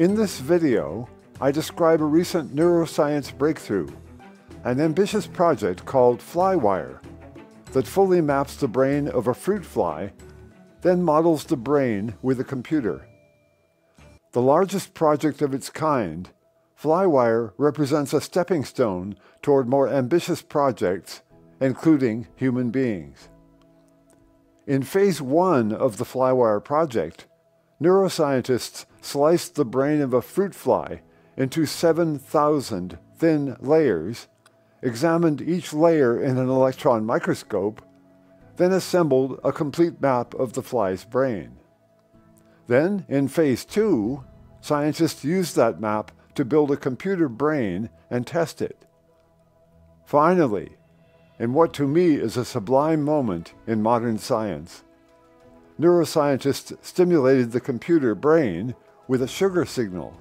In this video, I describe a recent neuroscience breakthrough, an ambitious project called FlyWire that fully maps the brain of a fruit fly, then models the brain with a computer. The largest project of its kind, FlyWire represents a stepping stone toward more ambitious projects, including human beings. In phase 1 of the FlyWire project, neuroscientists sliced the brain of a fruit fly into 7,000 thin layers, examined each layer in an electron microscope, then assembled a complete map of the fly's brain. Then, in phase 2, scientists used that map to build a computer brain and test it. Finally, in what to me is a sublime moment in modern science, neuroscientists stimulated the computer brain with a sugar signal,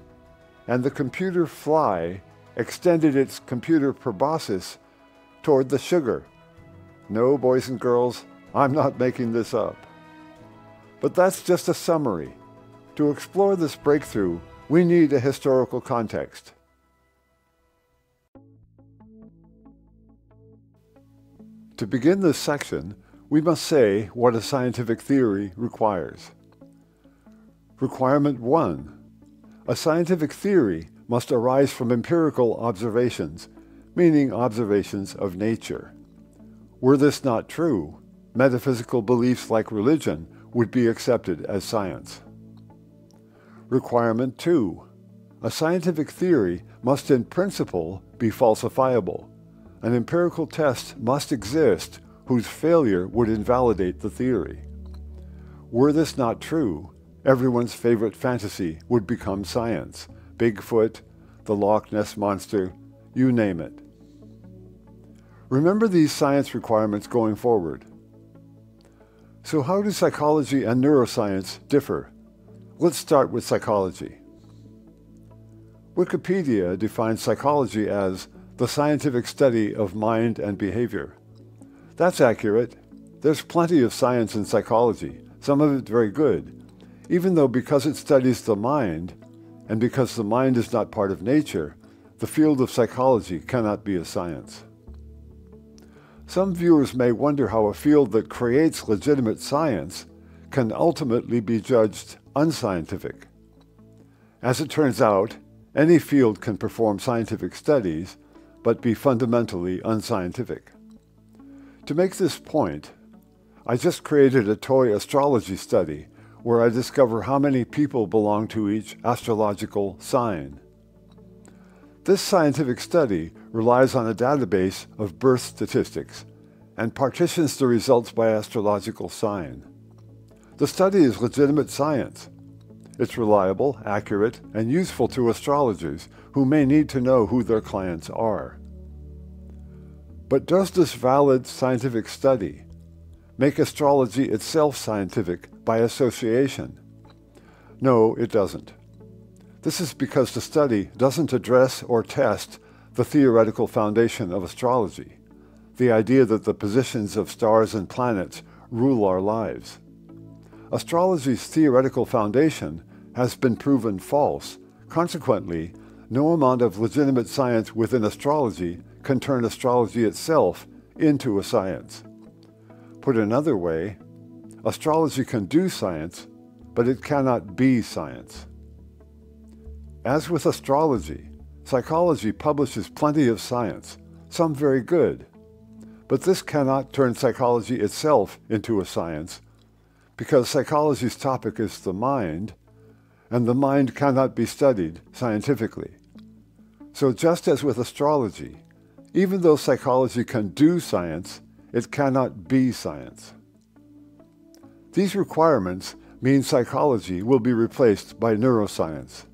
and the computer fly extended its computer proboscis toward the sugar. No, boys and girls, I'm not making this up. But that's just a summary. To explore this breakthrough, we need a historical context. To begin this section, we must say what a scientific theory requires. Requirement 1. A scientific theory must arise from empirical observations, meaning observations of nature. Were this not true, metaphysical beliefs like religion would be accepted as science. Requirement 2. A scientific theory must in principle be falsifiable. An empirical test must exist whose failure would invalidate the theory. Were this not true, everyone's favorite fantasy would become science. Bigfoot, the Loch Ness Monster, you name it. Remember these science requirements going forward. So how do psychology and neuroscience differ? Let's start with psychology. Wikipedia defines psychology as the scientific study of mind and behavior. That's accurate. There's plenty of science in psychology, some of it very good, even though because it studies the mind, and because the mind is not part of nature, the field of psychology cannot be a science. Some viewers may wonder how a field that creates legitimate science can ultimately be judged unscientific. As it turns out, any field can perform scientific studies, but be fundamentally unscientific. To make this point, I just created a toy astrology study where I discover how many people belong to each astrological sign. This scientific study relies on a database of birth statistics and partitions the results by astrological sign. The study is legitimate science. It's reliable, accurate, and useful to astrologers who may need to know who their clients are. But does this valid scientific study make astrology itself scientific by association? No, it doesn't. This is because the study doesn't address or test the theoretical foundation of astrology, the idea that the positions of stars and planets rule our lives. Astrology's theoretical foundation has been proven false. Consequently, no amount of legitimate science within astrology can turn astrology itself into a science. Put another way, astrology can do science, but it cannot be science. As with astrology, psychology publishes plenty of science, some very good, but this cannot turn psychology itself into a science, because psychology's topic is the mind, and the mind cannot be studied scientifically. So just as with astrology, even though psychology can do science, it cannot be science. These requirements mean psychology will be replaced by neuroscience.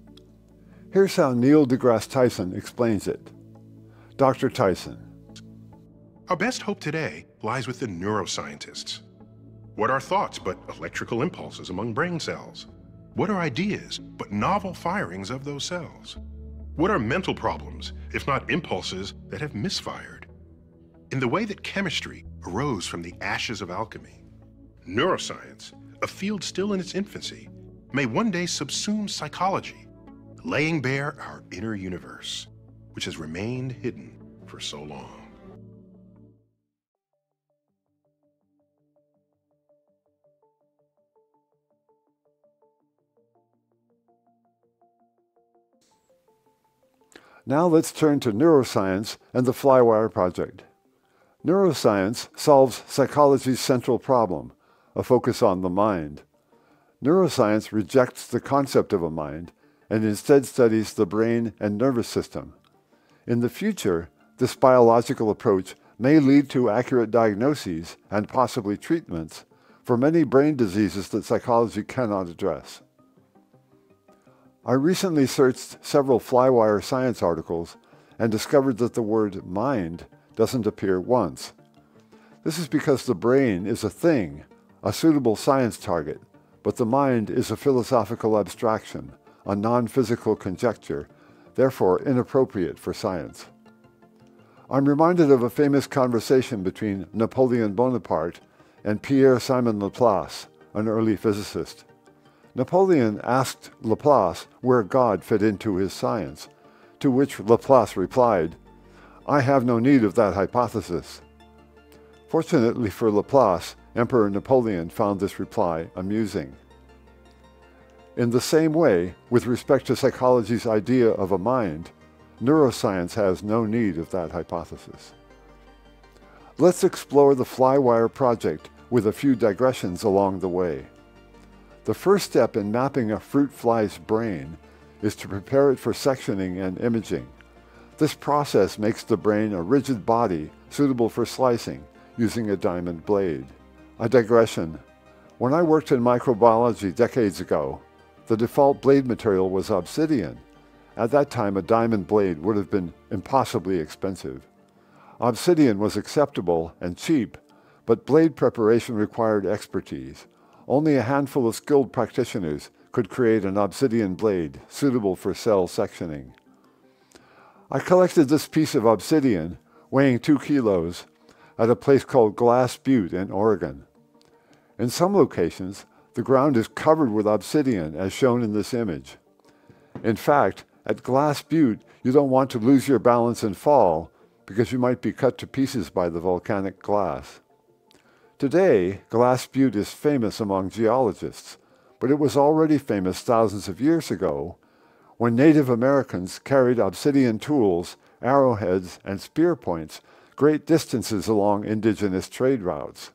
Here's how Neil deGrasse Tyson explains it. Dr. Tyson. Our best hope today lies with the neuroscientists. What are thoughts but electrical impulses among brain cells? What are ideas but novel firings of those cells? What are mental problems, if not impulses that have misfired? In the way that chemistry arose from the ashes of alchemy, neuroscience, a field still in its infancy, may one day subsume psychology, laying bare our inner universe, which has remained hidden for so long. Now let's turn to neuroscience and the FlyWire Project. Neuroscience solves psychology's central problem, a focus on the mind. Neuroscience rejects the concept of a mind and instead studies the brain and nervous system. In the future, this biological approach may lead to accurate diagnoses and possibly treatments for many brain diseases that psychology cannot address. I recently searched several FlyWire science articles and discovered that the word mind doesn't appear once. This is because the brain is a thing, a suitable science target, but the mind is a philosophical abstraction, a non-physical conjecture, therefore inappropriate for science. I'm reminded of a famous conversation between Napoleon Bonaparte and Pierre-Simon Laplace, an early physicist. Napoleon asked Laplace where God fit into his science, to which Laplace replied, "I have no need of that hypothesis." Fortunately for Laplace, Emperor Napoleon found this reply amusing. In the same way, with respect to psychology's idea of a mind, neuroscience has no need of that hypothesis. Let's explore the FlyWire project with a few digressions along the way. The first step in mapping a fruit fly's brain is to prepare it for sectioning and imaging. This process makes the brain a rigid body suitable for slicing using a diamond blade. A digression. When I worked in microbiology decades ago, the default blade material was obsidian. At that time, a diamond blade would have been impossibly expensive. Obsidian was acceptable and cheap, but blade preparation required expertise. Only a handful of skilled practitioners could create an obsidian blade suitable for cell sectioning. I collected this piece of obsidian, weighing 2 kilos, at a place called Glass Butte in Oregon. In some locations, the ground is covered with obsidian, as shown in this image. In fact, at Glass Butte, you don't want to lose your balance and fall because you might be cut to pieces by the volcanic glass. Today, Glass Butte is famous among geologists, but it was already famous thousands of years ago when Native Americans carried obsidian tools, arrowheads, and spear points great distances along indigenous trade routes.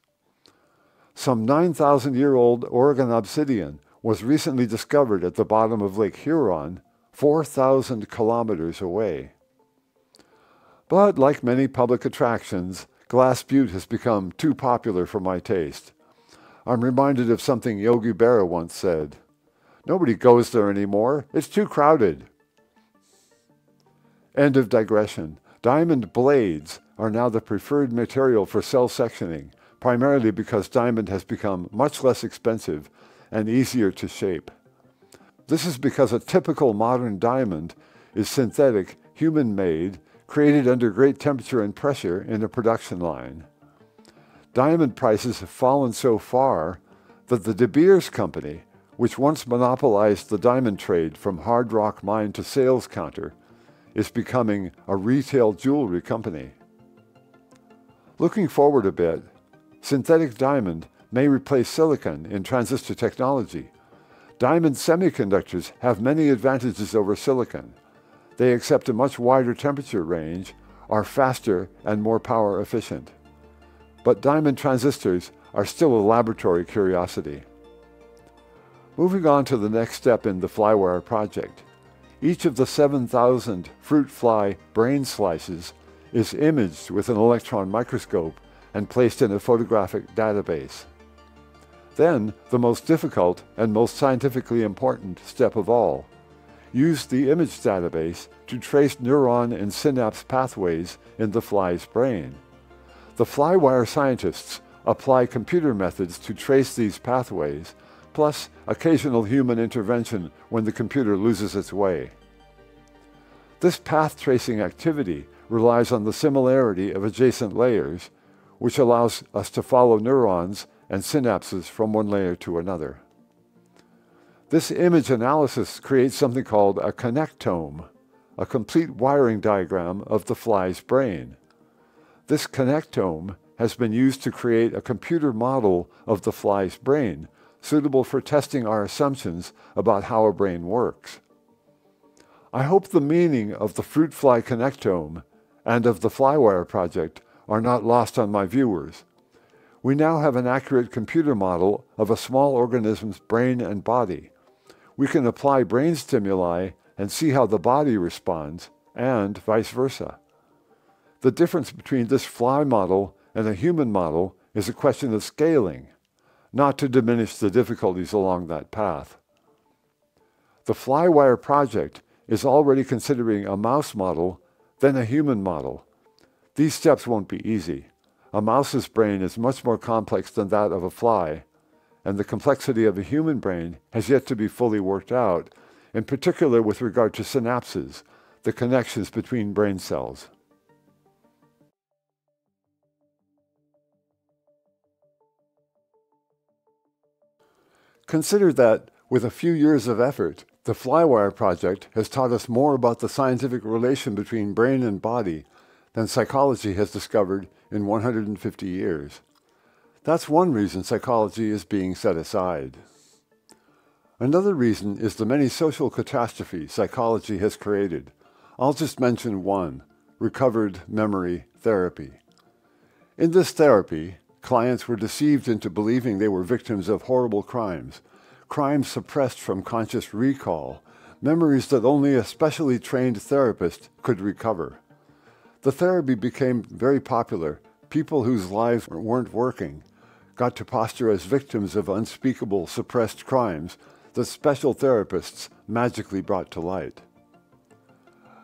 Some 9,000-year-old Oregon obsidian was recently discovered at the bottom of Lake Huron, 4,000 kilometers away. But like many public attractions, Glass Butte has become too popular for my taste. I'm reminded of something Yogi Berra once said. Nobody goes there anymore. It's too crowded. End of digression. Diamond blades are now the preferred material for cell sectioning, primarily because diamond has become much less expensive and easier to shape. This is because a typical modern diamond is synthetic, human-made, created under great temperature and pressure in a production line. Diamond prices have fallen so far that the De Beers Company, which once monopolized the diamond trade from hard rock mine to sales counter, is becoming a retail jewelry company. Looking forward a bit, synthetic diamond may replace silicon in transistor technology. Diamond semiconductors have many advantages over silicon. They accept a much wider temperature range, are faster and more power efficient. But diamond transistors are still a laboratory curiosity. Moving on to the next step in the FlyWire project. Each of the 7,000 fruit fly brain slices is imaged with an electron microscope and placed in a photographic database. Then, the most difficult and most scientifically important step of all, use the image database to trace neuron and synapse pathways in the fly's brain. The FlyWire scientists apply computer methods to trace these pathways, plus occasional human intervention when the computer loses its way. This path tracing activity relies on the similarity of adjacent layers, which allows us to follow neurons and synapses from one layer to another. This image analysis creates something called a connectome, a complete wiring diagram of the fly's brain. This connectome has been used to create a computer model of the fly's brain, suitable for testing our assumptions about how a brain works. I hope the meaning of the fruit fly connectome and of the FlyWire project are not lost on my viewers. We now have an accurate computer model of a small organism's brain and body. We can apply brain stimuli and see how the body responds, and vice versa. The difference between this fly model and a human model is a question of scaling, not to diminish the difficulties along that path. The FlyWire project is already considering a mouse model, then a human model. These steps won't be easy. A mouse's brain is much more complex than that of a fly, and the complexity of a human brain has yet to be fully worked out, in particular with regard to synapses, the connections between brain cells. Consider that, with a few years of effort, the FlyWire project has taught us more about the scientific relation between brain and body than psychology has discovered in 150 years. That's one reason psychology is being set aside. Another reason is the many social catastrophes psychology has created. I'll just mention one: recovered memory therapy. In this therapy, clients were deceived into believing they were victims of horrible crimes, crimes suppressed from conscious recall, memories that only a specially trained therapist could recover. The therapy became very popular. People whose lives weren't working got to posture as victims of unspeakable suppressed crimes that special therapists magically brought to light.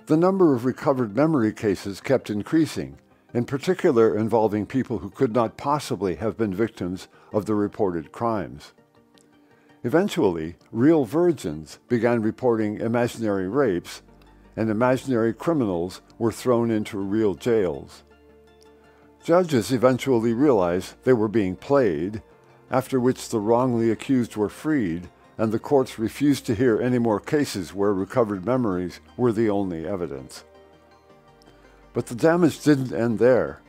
The number of recovered memory cases kept increasing, in particular involving people who could not possibly have been victims of the reported crimes. Eventually, real virgins began reporting imaginary rapes, and imaginary criminals were thrown into real jails. Judges eventually realized they were being played, after which the wrongly accused were freed, and the courts refused to hear any more cases where recovered memories were the only evidence. But the damage didn't end there.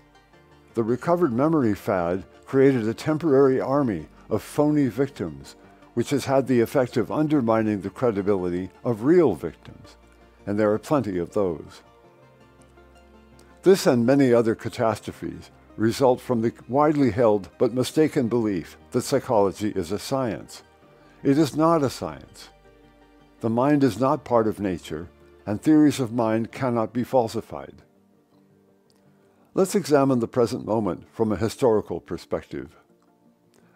The recovered memory fad created a temporary army of phony victims, which has had the effect of undermining the credibility of real victims, and there are plenty of those. This and many other catastrophes result from the widely held but mistaken belief that psychology is a science. It is not a science. The mind is not part of nature, and theories of mind cannot be falsified. Let's examine the present moment from a historical perspective.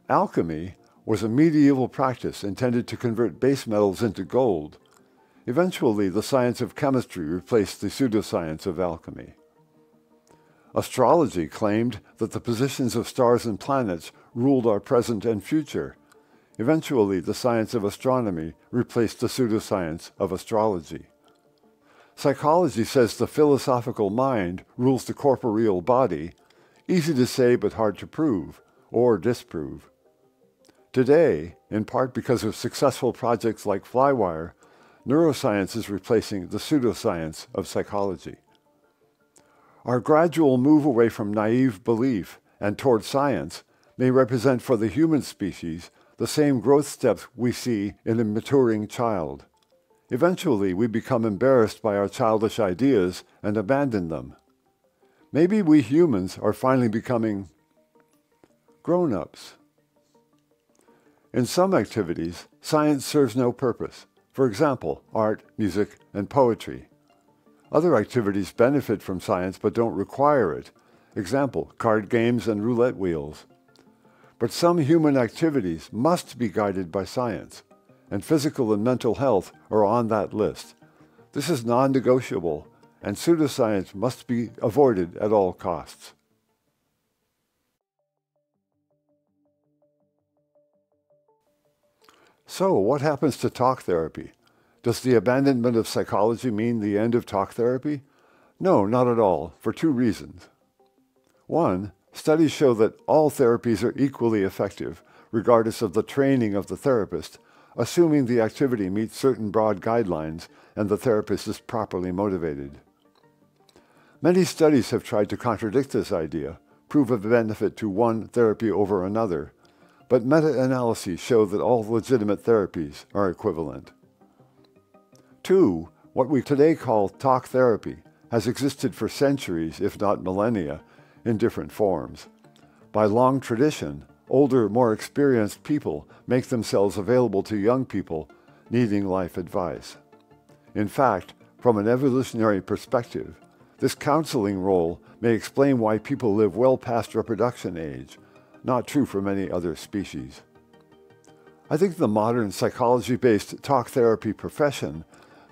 Alchemy was a medieval practice intended to convert base metals into gold. Eventually, the science of chemistry replaced the pseudoscience of alchemy. Astrology claimed that the positions of stars and planets ruled our present and future. Eventually, the science of astronomy replaced the pseudoscience of astrology. Psychology says the philosophical mind rules the corporeal body, easy to say but hard to prove or disprove. Today, in part because of successful projects like FlyWire, neuroscience is replacing the pseudoscience of psychology. Our gradual move away from naive belief and toward science may represent for the human species the same growth steps we see in a maturing child. Eventually, we become embarrassed by our childish ideas and abandon them. Maybe we humans are finally becoming grown-ups. In some activities, science serves no purpose. For example, art, music, and poetry. Other activities benefit from science but don't require it, Example, card games and roulette wheels. But some human activities must be guided by science, and physical and mental health are on that list. This is non-negotiable, and pseudoscience must be avoided at all costs. So, what happens to talk therapy? Does the abandonment of psychology mean the end of talk therapy? No, not at all, for two reasons. One, studies show that all therapies are equally effective, regardless of the training of the therapist, assuming the activity meets certain broad guidelines and the therapist is properly motivated. Many studies have tried to contradict this idea, prove a benefit to one therapy over another, but meta-analyses show that all legitimate therapies are equivalent. Two, what we today call talk therapy has existed for centuries, if not millennia, in different forms. By long tradition, older, more experienced people make themselves available to young people needing life advice. In fact, from an evolutionary perspective, this counseling role may explain why people live well past reproduction age, not true for many other species. I think the modern psychology-based talk therapy profession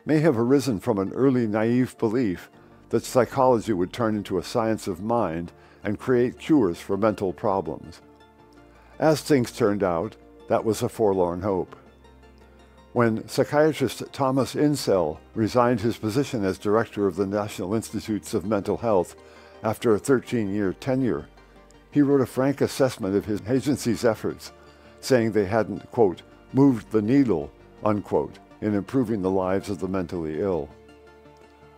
may have arisen from an early naive belief that psychology would turn into a science of mind and create cures for mental problems. As things turned out, that was a forlorn hope. When psychiatrist Thomas Insel resigned his position as director of the National Institutes of Mental Health after a 13-year tenure, he wrote a frank assessment of his agency's efforts, saying they hadn't, quote, moved the needle, unquote, in improving the lives of the mentally ill.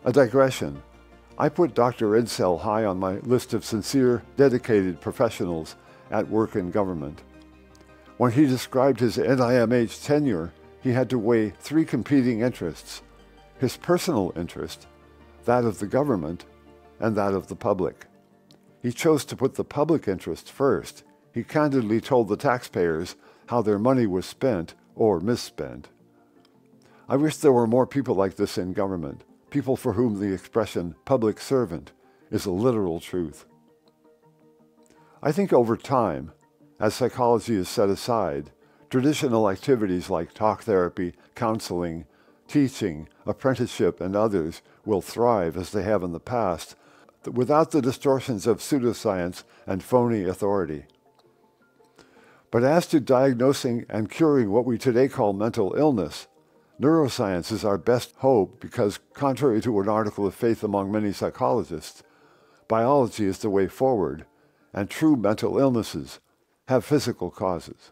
A digression. I put Dr. Insel high on my list of sincere, dedicated professionals at work in government. When he described his NIMH tenure, he had to weigh three competing interests: his personal interest, that of the government, and that of the public. He chose to put the public interest first. He candidly told the taxpayers how their money was spent or misspent. I wish there were more people like this in government, people for whom the expression public servant is a literal truth. I think over time, as psychology is set aside, traditional activities like talk therapy, counseling, teaching, apprenticeship, and others will thrive as they have in the past, without the distortions of pseudoscience and phony authority. But as to diagnosing and curing what we today call mental illness, neuroscience is our best hope because, contrary to an article of faith among many psychologists, biology is the way forward, and true mental illnesses have physical causes.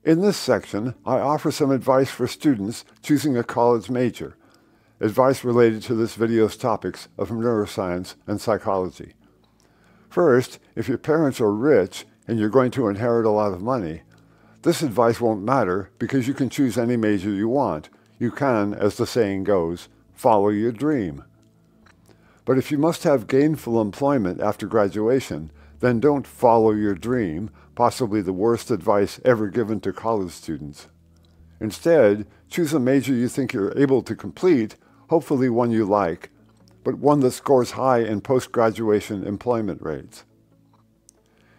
In this section, I offer some advice for students choosing a college major, advice related to this video's topics of neuroscience and psychology. First, if your parents are rich and you're going to inherit a lot of money, this advice won't matter because you can choose any major you want. You can, as the saying goes, follow your dream. But if you must have gainful employment after graduation, then don't follow your dream, possibly the worst advice ever given to college students. Instead, choose a major you think you're able to complete, hopefully one you like, but one that scores high in post-graduation employment rates.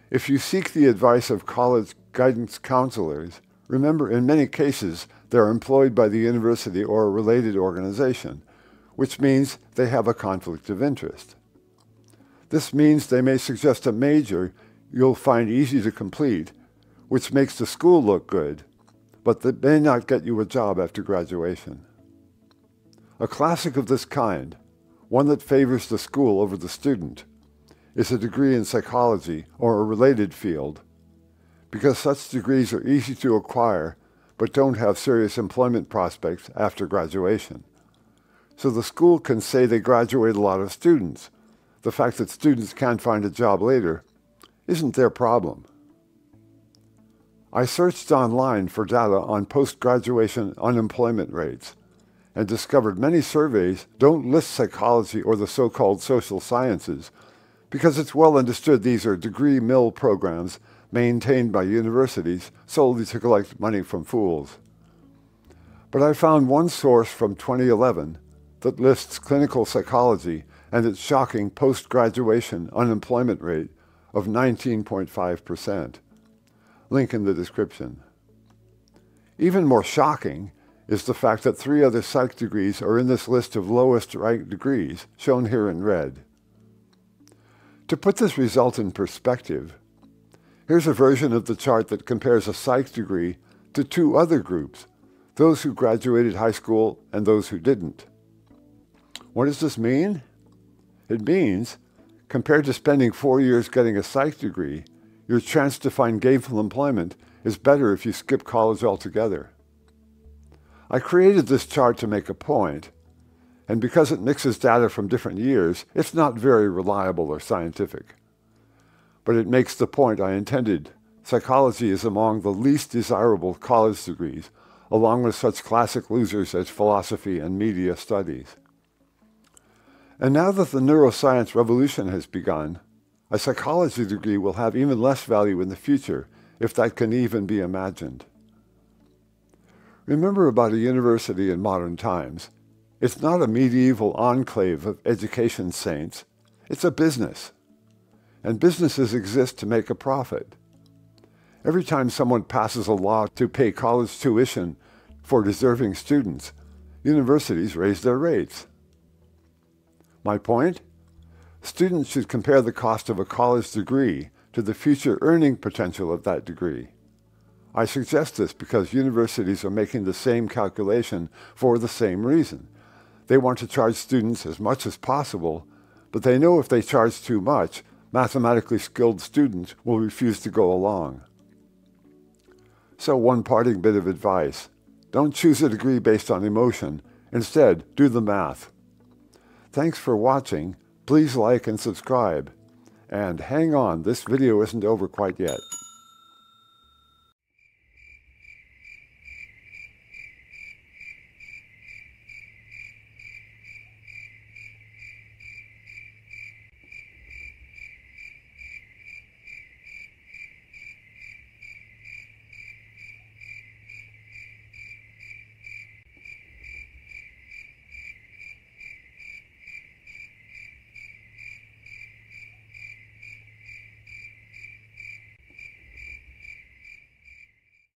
If you seek the advice of college guidance counselors, remember in many cases they're employed by the university or a related organization, which means they have a conflict of interest. This means they may suggest a major you'll find easy to complete, which makes the school look good, but that may not get you a job after graduation. A classic of this kind, one that favors the school over the student, is a degree in psychology or a related field, because such degrees are easy to acquire but don't have serious employment prospects after graduation. So the school can say they graduate a lot of students. The fact that students can't find a job later isn't their problem. I searched online for data on post-graduation unemployment rates and discovered many surveys don't list psychology or the so-called social sciences because it's well understood these are degree mill programs maintained by universities solely to collect money from fools. But I found one source from 2011 that lists clinical psychology and its shocking post-graduation unemployment rate of 19.5%. Link in the description. Even more shocking is the fact that 3 other psych degrees are in this list of lowest ranked degrees, shown here in red. To put this result in perspective, here's a version of the chart that compares a psych degree to 2 other groups, those who graduated high school and those who didn't. What does this mean? It means, compared to spending 4 years getting a psych degree, your chance to find gainful employment is better if you skip college altogether. I created this chart to make a point, and because it mixes data from different years, it's not very reliable or scientific. But it makes the point I intended. Psychology is among the least desirable college degrees, along with such classic losers as philosophy and media studies. And now that the neuroscience revolution has begun, a psychology degree will have even less value in the future, if that can even be imagined. Remember about a university in modern times. It's not a medieval enclave of education saints. It's a business. And businesses exist to make a profit. Every time someone passes a law to pay college tuition for deserving students, universities raise their rates. My point? Students should compare the cost of a college degree to the future earning potential of that degree. I suggest this because universities are making the same calculation for the same reason. They want to charge students as much as possible, but they know if they charge too much, mathematically skilled students will refuse to go along. So one parting bit of advice. Don't choose a degree based on emotion. Instead, do the math. Thanks for watching. Please like and subscribe. And hang on, this video isn't over quite yet.